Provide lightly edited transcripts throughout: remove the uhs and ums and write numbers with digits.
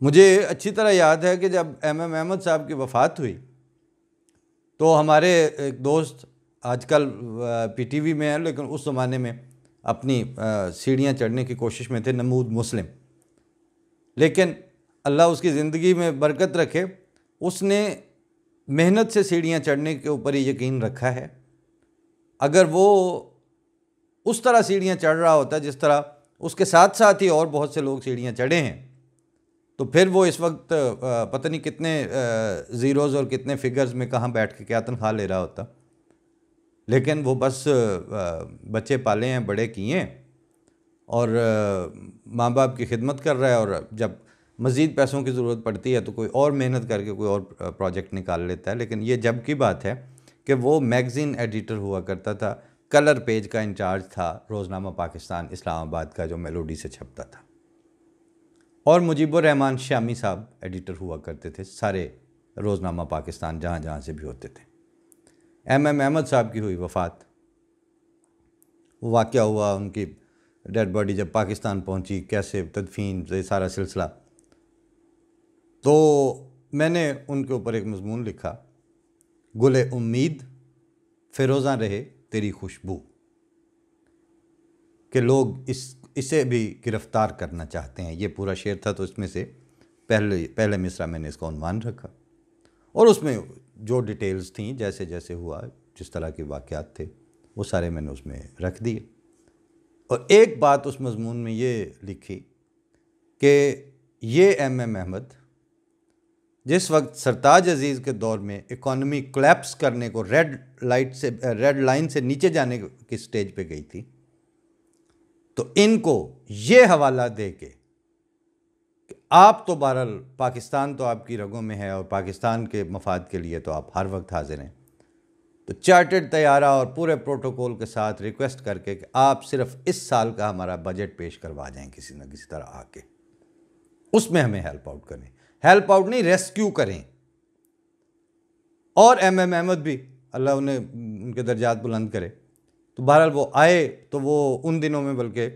मुझे अच्छी तरह याद है कि जब एम अहमद साहब की वफ़ात हुई तो हमारे एक दोस्त आजकल पीटीवी में है, लेकिन उस ज़माने में अपनी सीढ़ियाँ चढ़ने की कोशिश में थे, नमूद मुस्लिम। लेकिन अल्लाह उसकी ज़िंदगी में बरकत रखे, उसने मेहनत से सीढ़ियाँ चढ़ने के ऊपर ही यकीन रखा है। अगर वो उस तरह सीढ़ियाँ चढ़ रहा होता जिस तरह उसके साथ साथ ही और बहुत से लोग सीढ़ियाँ चढ़े हैं, तो फिर वो इस वक्त पता नहीं कितने ज़ीरोज़ और कितने फिगर्स में कहाँ बैठ के क्या तनख्वाह ले रहा होता। लेकिन वो बस बच्चे पाले हैं, बड़े किए हैं और माँ बाप की खिदमत कर रहा है, और जब मज़ीद पैसों की ज़रूरत पड़ती है तो कोई और मेहनत करके कोई और प्रोजेक्ट निकाल लेता है। लेकिन ये जब की बात है कि वो मैगज़ीन एडिटर हुआ करता था, कलर पेज का इंचार्ज था रोज़नामा पाकिस्तान इस्लामाबाद का, जो मेलोडी से छपता था, और मुजीबुर रहमान शामी साहब एडिटर हुआ करते थे सारे रोज़नामा पाकिस्तान जहाँ जहाँ से भी होते थे। एम अहमद साहब की हुई वफ़ात, वाक़या हुआ, उनकी डेड बॉडी जब पाकिस्तान पहुँची, कैसे तदफीन, ये सारा सिलसिला, तो मैंने उनके ऊपर एक मज़मून लिखा, गुले उम्मीद फ़िरोज़ां रहे तेरी खुशबू, कि लोग इसे भी गिरफ़्तार करना चाहते हैं। ये पूरा शेर था, तो इसमें से पहले मिसरा मैंने इसका उन्वान रखा, और उसमें जो डिटेल्स थी, जैसे जैसे हुआ, जिस तरह के वाक़यात थे, वो सारे मैंने उसमें रख दिए। और एक बात उस मज़मून में ये लिखी कि ये एम अहमद जिस वक्त सरताज अज़ीज़ के दौर में इकॉनमी कोलैप्स करने को रेड लाइन से नीचे जाने की स्टेज पे गई थी, तो इनको ये हवाला दे के कि आप तो बहरहाल पाकिस्तान तो आपकी रगों में है और पाकिस्तान के मफाद के लिए तो आप हर वक्त हाजिर हैं, तो चार्टर्ड तैयारा और पूरे प्रोटोकॉल के साथ रिक्वेस्ट करके कि आप सिर्फ इस साल का हमारा बजट पेश करवा जाएं किसी न किसी तरह आके, उसमें हमें हेल्प आउट करें, हेल्प आउट नहीं रेस्क्यू करें। और एम अहमद भी अल्लाह उन्हें उनके दर्जात बुलंद करे, तो बहरहाल वो आए, तो वो उन दिनों में, बल्कि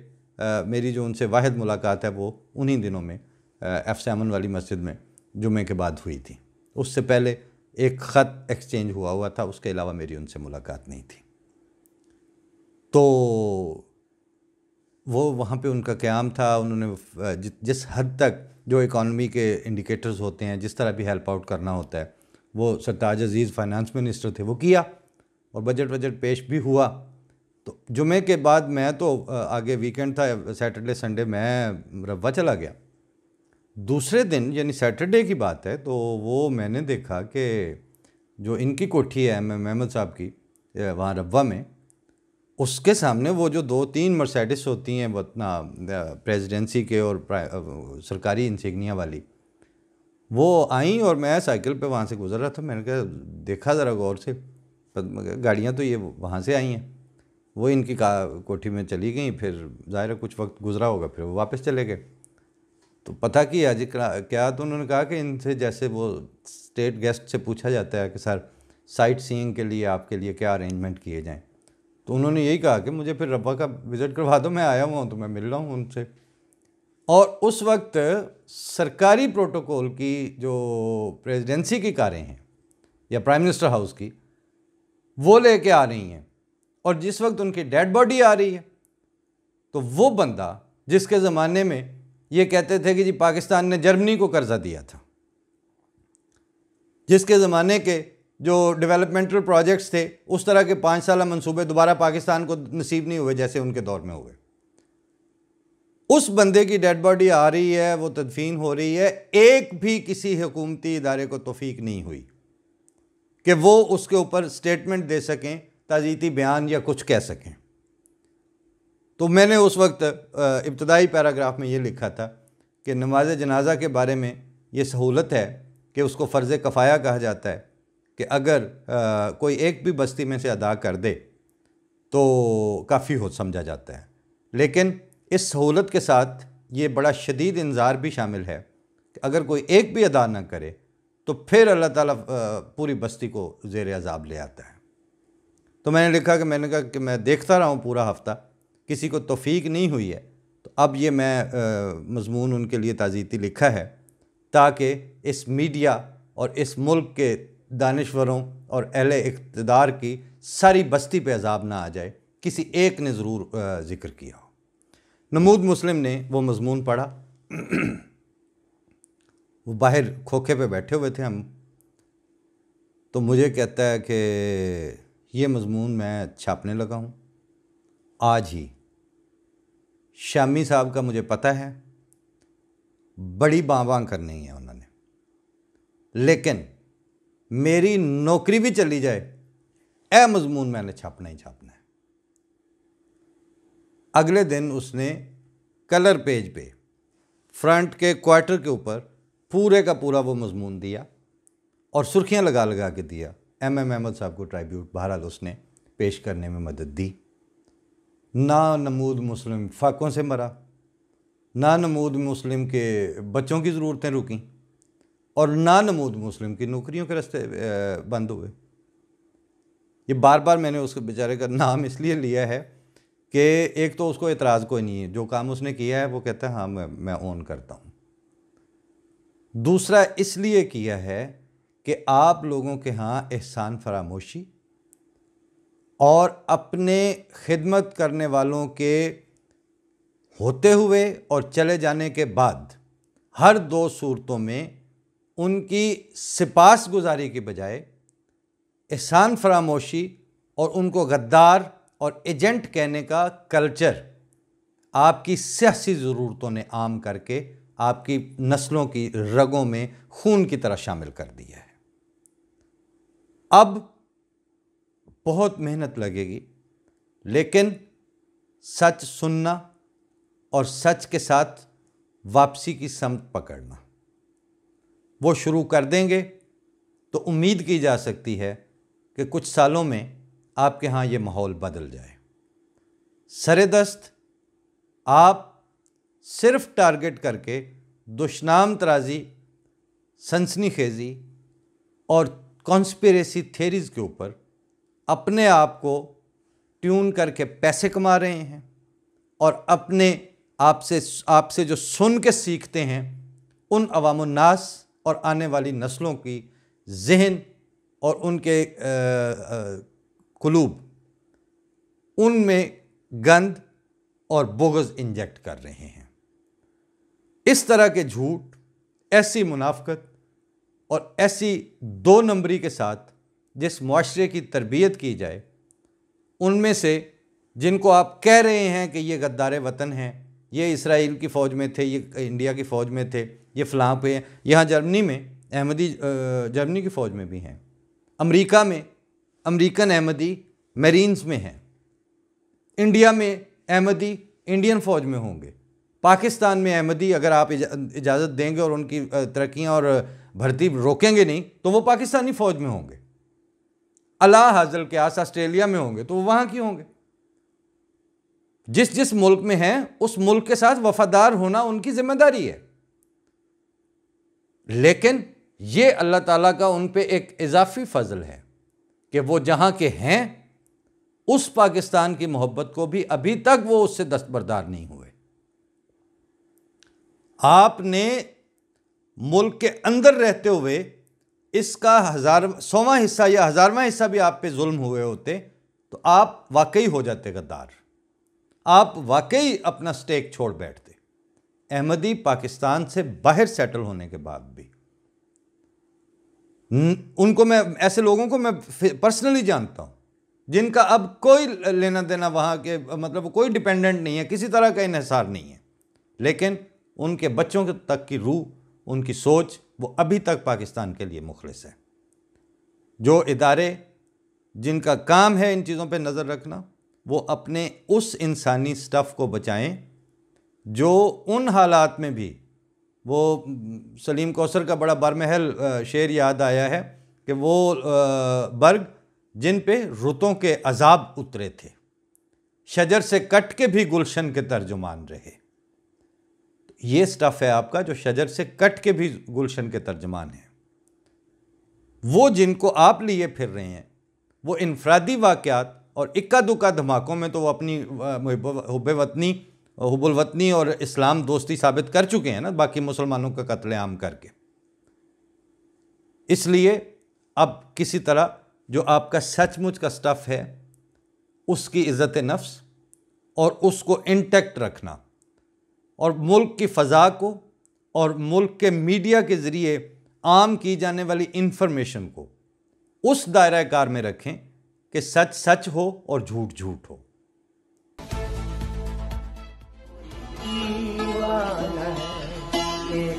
मेरी जो उनसे वाहिद मुलाकात है वो उन्हीं दिनों में F7 वाली मस्जिद में जुमे के बाद हुई थी। उससे पहले एक ख़त एक्सचेंज हुआ था, उसके अलावा मेरी उनसे मुलाकात नहीं थी। तो वो वहाँ पे उनका क़याम था, उन्होंने जिस हद तक जो इकॉनमी के इंडिकेटर्स होते हैं, जिस तरह भी हेल्प आउट करना होता है, वो सरताज अज़ीज़ फाइनेंस मिनिस्टर थे, वो किया, और बजट पेश भी हुआ। तो जुमे के बाद मैं तो आगे वीकेंड था, सैटरडे संडे, मैं रब्वा चला गया। दूसरे दिन यानी सैटरडे की बात है, तो वो मैंने देखा कि जो इनकी कोठी है एम अहमद साहब की वहाँ रब्वा में, उसके सामने वो जो 2-3 मर्सिडीज़ होती हैं, वो अपना प्रेसिडेंसी के और सरकारी इंसिग्निया वाली, वो आई, और मैं साइकिल पे वहाँ से गुज़र रहा था। मैंने कहा, देखा ज़रा गौर से, गाड़ियाँ तो ये वहाँ से आई हैं, वो इनकी कोठी में चली गई। फिर ज़ाहिर है कुछ वक्त गुजरा होगा, फिर वो वापस चले गए। तो पता किया जी क्या, तो उन्होंने कहा कि इनसे जैसे वो स्टेट गेस्ट से पूछा जाता है कि सर साइट सीइंग के लिए आपके लिए क्या अरेंजमेंट किए जाएं, तो उन्होंने यही कहा कि मुझे फिर रब्बा का विज़िट करवा दो, मैं आया हुआ हूँ तो मैं मिल रहा हूँ उनसे। और उस वक्त सरकारी प्रोटोकॉल की जो प्रेसिडेंसी की कारें हैं या प्राइम मिनिस्टर हाउस की, वो लेके आ रही हैं, और जिस वक्त उनकी डेड बॉडी आ रही है, तो वो बंदा जिसके ज़माने में ये कहते थे कि जी पाकिस्तान ने जर्मनी को कर्जा दिया था, जिसके ज़माने के जो डेवलपमेंटल प्रोजेक्ट्स थे, उस तरह के 5 साल मंसूबे दोबारा पाकिस्तान को नसीब नहीं हुए जैसे उनके दौर में हुए, उस बंदे की डेड बॉडी आ रही है, वो तदफीन हो रही है, एक भी किसी हुकूमती इदारे को तौफीक नहीं हुई कि वो उसके ऊपर स्टेटमेंट दे सकें, ताज़ीती बयान या कुछ कह सकें। तो मैंने उस वक्त इब्तदाई पैराग्राफ में ये लिखा था कि नमाज जनाजा के बारे में ये सहूलत है कि उसको फ़र्ज़ कफ़ाया कहा जाता है, कि अगर कोई एक भी बस्ती में से अदा कर दे तो काफ़ी हो समझा जाता है। लेकिन इस सहूलत के साथ ये बड़ा शदीद इंज़ार भी शामिल है कि अगर कोई एक भी अदा ना करे तो फिर अल्लाह ताला पूरी बस्ती को ज़ेर अज़ाब ले आता है। तो मैंने कहा कि मैं देखता रहा हूँ पूरा हफ़्ता, किसी को तौफीक नहीं हुई है, तो अब ये मैं मज़मून उनके लिए ताज़ीती लिखा है ताकि इस मीडिया और इस मुल्क के दानिश्वरों और अहले इक़्तिदार की सारी बस्ती पे अज़ाब ना आ जाए। किसी एक ने ज़रूर ज़िक्र किया हो। नमूद मुस्लिम ने वो मज़मून पढ़ा। वो बाहर खोखे पे बैठे हुए थे हम, तो मुझे कहता है कि ये मज़मून मैं छापने लगा हूँ आज ही। शामी साहब का मुझे पता है बड़ी बां करनी है उन्होंने, लेकिन मेरी नौकरी भी चली जाए, ए मज़मून मैंने छापना ही छापना है। अगले दिन उसने कलर पेज पे फ्रंट के क्वार्टर के ऊपर पूरे का पूरा वो मज़मून दिया और सुर्खियां लगा लगा के दिया। MM अहमद साहब को ट्राइब्यूट बहरहाल उसने पेश करने में मदद दी। ना नमूद मुस्लिम फाकों से मरा, ना नमूद मुस्लिम के बच्चों की ज़रूरतें रुकीं, और ना नमूद मुस्लिम की नौकरियों के रास्ते बंद हुए। ये बार बार मैंने उसके बेचारे का नाम इसलिए लिया है कि एक तो उसको एतराज़ कोई नहीं है, जो काम उसने किया है वो कहता है हाँ मैं ओन करता हूँ। दूसरा इसलिए किया है कि आप लोगों के यहाँ एहसान फरामोशी और अपने खिदमत करने वालों के होते हुए और चले जाने के बाद हर दो सूरतों में उनकी सिपास गुजारी के बजाय एहसान फरामोशी और उनको गद्दार और एजेंट कहने का कल्चर आपकी सियासी ज़रूरतों ने आम करके आपकी नस्लों की रगों में खून की तरह शामिल कर दिया है। अब बहुत मेहनत लगेगी, लेकिन सच सुनना और सच के साथ वापसी की समत पकड़ना वो शुरू कर देंगे तो उम्मीद की जा सकती है कि कुछ सालों में आपके यहाँ ये माहौल बदल जाए। सरेदस्त आप सिर्फ टारगेट करके दुश्मनाम तराजी, सनसनीखेज़ी और कॉन्स्पिरेसी थेरीज़ के ऊपर अपने आप को ट्यून करके पैसे कमा रहे हैं और अपने आपसे जो सुन के सीखते हैं उन अवामुन्नास और आने वाली नस्लों की जहन और उनके कुलूब उनमें गंद और बुग़्ज़ इंजेक्ट कर रहे हैं। इस तरह के झूठ, ऐसी मुनाफ़िक़त और ऐसी दो नंबरी के साथ जिस मुआशरे की तरबियत की जाए, उनमें से जिनको आप कह रहे हैं कि ये गद्दार वतन हैं, ये इसराइल की फ़ौज में थे, ये इंडिया की फ़ौज में थे, ये फ़लाँ पे हैं, यहाँ जर्मनी में अहमदी जर्मनी की फ़ौज में भी हैं, अमेरिका में अमेरिकन अहमदी मरीन्स में हैं, इंडिया में अहमदी इंडियन फ़ौज में होंगे, पाकिस्तान में अहमदी अगर आप इजाज़त देंगे और उनकी तरक्कियाँ और भर्ती रोकेंगे नहीं तो वो पाकिस्तानी फ़ौज में होंगे। अला हाज़िल क़यास ऑस्ट्रेलिया में होंगे तो वो वहाँ की होंगे। जिस जिस मुल्क में हैं उस मुल्क के साथ वफादार होना उनकी जिम्मेदारी है, लेकिन ये अल्लाह ताला का उन पे एक इजाफी फजल है कि वो जहाँ के हैं उस पाकिस्तान की मोहब्बत को भी अभी तक वो उससे दस्तबरदार नहीं हुए। आपने मुल्क के अंदर रहते हुए इसका 100वां हिस्सा या 1000वां हिस्सा भी आप पे जुल्म हुए होते तो आप वाकई हो जाते गद्दार, आप वाकई अपना स्टेक छोड़ बैठते। अहमदी पाकिस्तान से बाहर सेटल होने के बाद भी उनको मैं ऐसे लोगों को मैं पर्सनली जानता हूँ जिनका अब कोई लेना देना वहाँ के मतलब कोई डिपेंडेंट नहीं है, किसी तरह का इन्हिसार नहीं है, लेकिन उनके बच्चों तक की रूह, उनकी सोच वो अभी तक पाकिस्तान के लिए मुखलिस है। जो इदारे जिनका काम है इन चीज़ों पे नज़र रखना, वो अपने उस इंसानी स्टफ़ को बचाएं जो उन हालात में भी, वो सलीम कौसर का बड़ा बरमहल शेर याद आया है कि वो बर्ग जिन पे रुतों के अजाब उतरे थे, शजर से कट के भी गुलशन के तर्जुमान रहे। ये स्टफ़ है आपका जो शजर से कट के भी गुलशन के तर्जुमान है। वो जिनको आप लिए फिर रहे हैं वो इनफरादी वाक़यात और इक्का दुक्का धमाकों में तो वो अपनी हुब्बुल वतनी और इस्लाम दोस्ती साबित कर चुके हैं ना, बाकी मुसलमानों का कत्लेआम करके। इसलिए अब किसी तरह जो आपका सचमुच का स्टफ़ है उसकी इज़्ज़त नफ्स और उसको इंटैक्ट रखना, और मुल्क की फ़ज़ा को और मुल्क के मीडिया के ज़रिए आम की जाने वाली इंफॉर्मेशन को उस दायरा कार में रखें कि सच सच हो और झूठ झूठ हो। एक